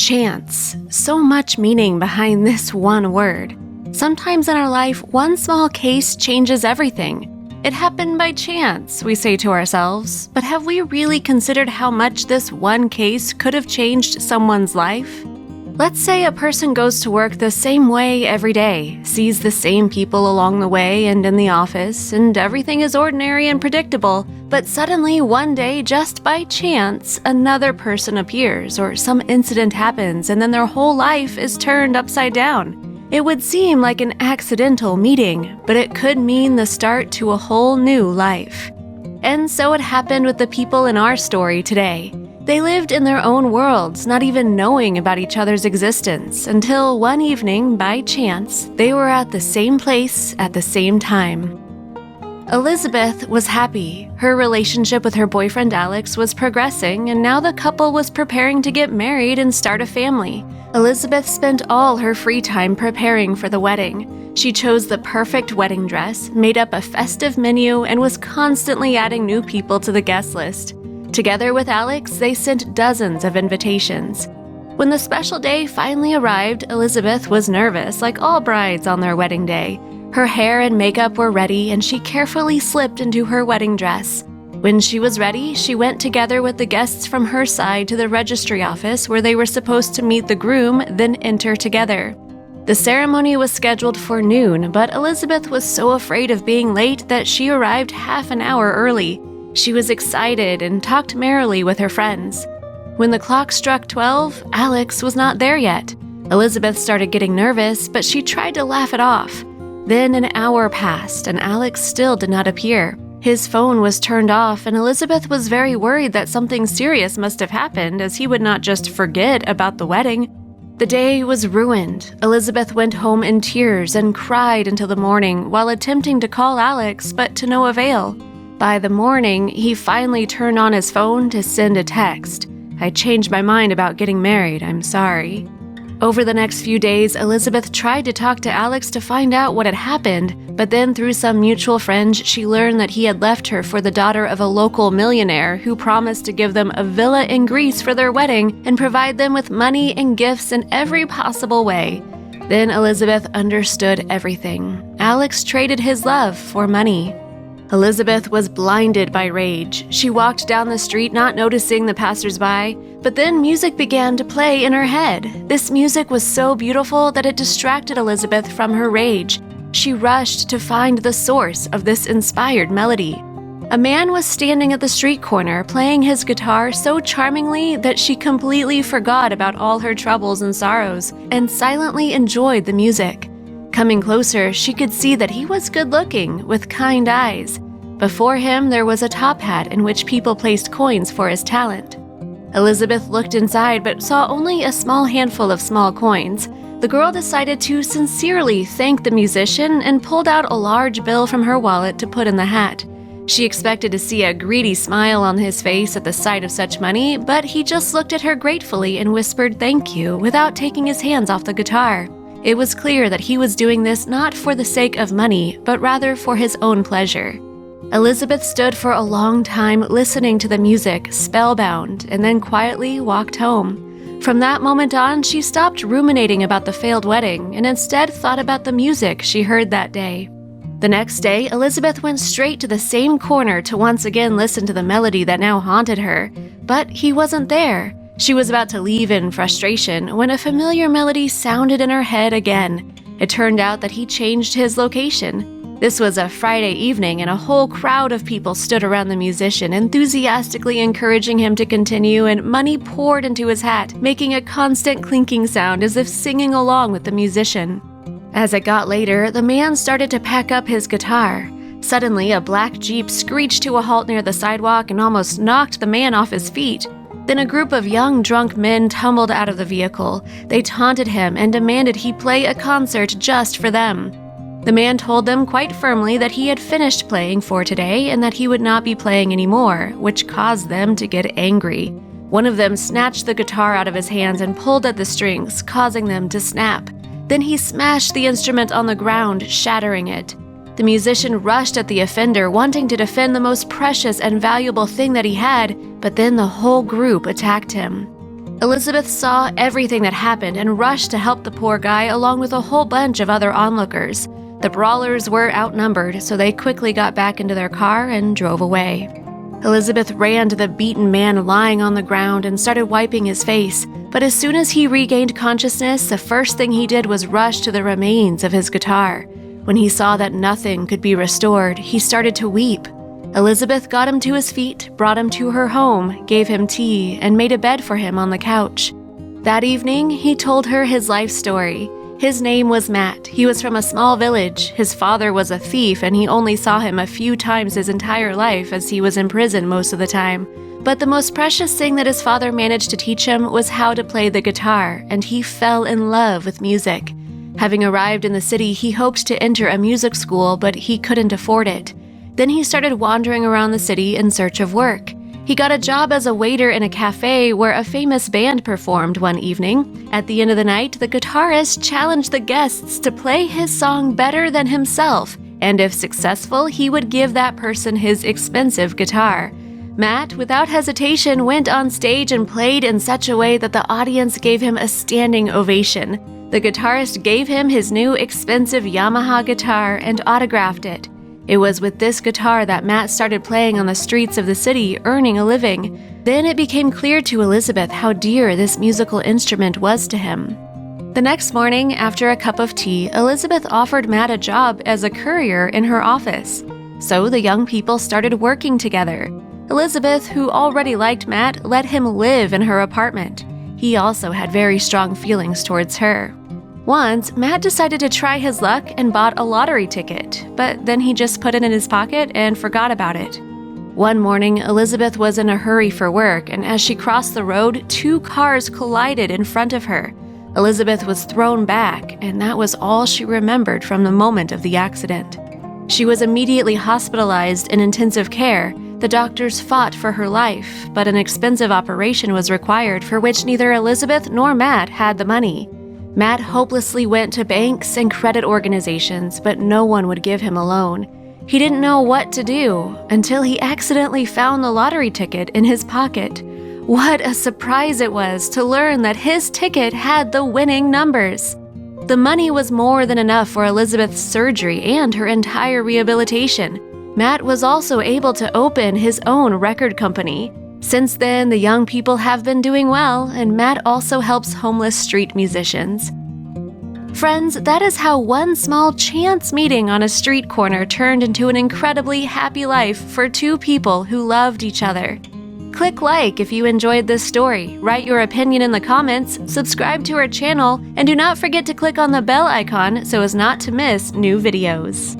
Chance. So much meaning behind this one word. Sometimes in our life, one small case changes everything. It happened by chance, we say to ourselves, but have we really considered how much this one case could have changed someone's life? Let's say a person goes to work the same way every day, sees the same people along the way and in the office, and everything is ordinary and predictable, but suddenly one day, just by chance, another person appears or some incident happens and then their whole life is turned upside down. It would seem like an accidental meeting, but it could mean the start to a whole new life. And so it happened with the people in our story today. They lived in their own worlds, not even knowing about each other's existence, until one evening, by chance, they were at the same place at the same time. Elizabeth was happy. Her relationship with her boyfriend Alex was progressing, and now the couple was preparing to get married and start a family. Elizabeth spent all her free time preparing for the wedding. She chose the perfect wedding dress, made up a festive menu, and was constantly adding new people to the guest list. Together with Alex, they sent dozens of invitations. When the special day finally arrived, Elizabeth was nervous, like all brides on their wedding day. Her hair and makeup were ready, and she carefully slipped into her wedding dress. When she was ready, she went together with the guests from her side to the registry office where they were supposed to meet the groom, then enter together. The ceremony was scheduled for noon, but Elizabeth was so afraid of being late that she arrived half an hour early. She was excited and talked merrily with her friends. When the clock struck 12, Alex was not there yet. Elizabeth started getting nervous, but she tried to laugh it off. Then an hour passed, and Alex still did not appear. His phone was turned off, and Elizabeth was very worried that something serious must have happened, as he would not just forget about the wedding. The day was ruined. Elizabeth went home in tears and cried until the morning while attempting to call Alex, but to no avail. By the morning, he finally turned on his phone to send a text. "I changed my mind about getting married, I'm sorry." Over the next few days, Elizabeth tried to talk to Alex to find out what had happened, but then through some mutual friends, she learned that he had left her for the daughter of a local millionaire who promised to give them a villa in Greece for their wedding and provide them with money and gifts in every possible way. Then Elizabeth understood everything. Alex traded his love for money. Elizabeth was blinded by rage. She walked down the street not noticing the passersby, but then music began to play in her head. This music was so beautiful that it distracted Elizabeth from her rage. She rushed to find the source of this inspired melody. A man was standing at the street corner playing his guitar so charmingly that she completely forgot about all her troubles and sorrows and silently enjoyed the music. Coming closer, she could see that he was good-looking, with kind eyes. Before him, there was a top hat in which people placed coins for his talent. Elizabeth looked inside but saw only a small handful of small coins. The girl decided to sincerely thank the musician and pulled out a large bill from her wallet to put in the hat. She expected to see a greedy smile on his face at the sight of such money, but he just looked at her gratefully and whispered thank you without taking his hands off the guitar. It was clear that he was doing this not for the sake of money, but rather for his own pleasure. Elizabeth stood for a long time listening to the music, spellbound, and then quietly walked home. From that moment on, she stopped ruminating about the failed wedding and instead thought about the music she heard that day. The next day, Elizabeth went straight to the same corner to once again listen to the melody that now haunted her, but he wasn't there. She was about to leave in frustration when a familiar melody sounded in her head again. It turned out that he changed his location. This was a Friday evening, and a whole crowd of people stood around the musician, enthusiastically encouraging him to continue, and money poured into his hat, making a constant clinking sound as if singing along with the musician. As it got later, the man started to pack up his guitar. Suddenly, a black Jeep screeched to a halt near the sidewalk and almost knocked the man off his feet. Then a group of young, drunk men tumbled out of the vehicle. They taunted him and demanded he play a concert just for them. The man told them quite firmly that he had finished playing for today and that he would not be playing anymore, which caused them to get angry. One of them snatched the guitar out of his hands and pulled at the strings, causing them to snap. Then he smashed the instrument on the ground, shattering it. The musician rushed at the offender, wanting to defend the most precious and valuable thing that he had, but then the whole group attacked him. Elizabeth saw everything that happened and rushed to help the poor guy along with a whole bunch of other onlookers. The brawlers were outnumbered, so they quickly got back into their car and drove away. Elizabeth ran to the beaten man lying on the ground and started wiping his face, but as soon as he regained consciousness, the first thing he did was rush to the remains of his guitar. When he saw that nothing could be restored, he started to weep. Elizabeth got him to his feet, brought him to her home, gave him tea, and made a bed for him on the couch. That evening, he told her his life story. His name was Matt. He was from a small village. His father was a thief, and he only saw him a few times his entire life as he was in prison most of the time. But the most precious thing that his father managed to teach him was how to play the guitar, and he fell in love with music. Having arrived in the city, he hoped to enter a music school, but he couldn't afford it. Then he started wandering around the city in search of work. He got a job as a waiter in a cafe where a famous band performed one evening. At the end of the night, the guitarist challenged the guests to play his song better than himself, and if successful, he would give that person his expensive guitar. Matt, without hesitation, went on stage and played in such a way that the audience gave him a standing ovation. The guitarist gave him his new expensive Yamaha guitar and autographed it. It was with this guitar that Matt started playing on the streets of the city, earning a living. Then it became clear to Elizabeth how dear this musical instrument was to him. The next morning, after a cup of tea, Elizabeth offered Matt a job as a courier in her office. So the young people started working together. Elizabeth, who already liked Matt, let him live in her apartment. He also had very strong feelings towards her. Once, Matt decided to try his luck and bought a lottery ticket, but then he just put it in his pocket and forgot about it. One morning, Elizabeth was in a hurry for work, and as she crossed the road, 2 cars collided in front of her. Elizabeth was thrown back, and that was all she remembered from the moment of the accident. She was immediately hospitalized in intensive care. The doctors fought for her life, but an expensive operation was required for which neither Elizabeth nor Matt had the money. Matt hopelessly went to banks and credit organizations, but no one would give him a loan. He didn't know what to do until he accidentally found the lottery ticket in his pocket. What a surprise it was to learn that his ticket had the winning numbers. The money was more than enough for Elizabeth's surgery and her entire rehabilitation. Matt was also able to open his own record company. Since then, the young people have been doing well, and Matt also helps homeless street musicians. Friends, that is how one small chance meeting on a street corner turned into an incredibly happy life for 2 people who loved each other. Click like if you enjoyed this story, write your opinion in the comments, subscribe to our channel, and do not forget to click on the bell icon so as not to miss new videos.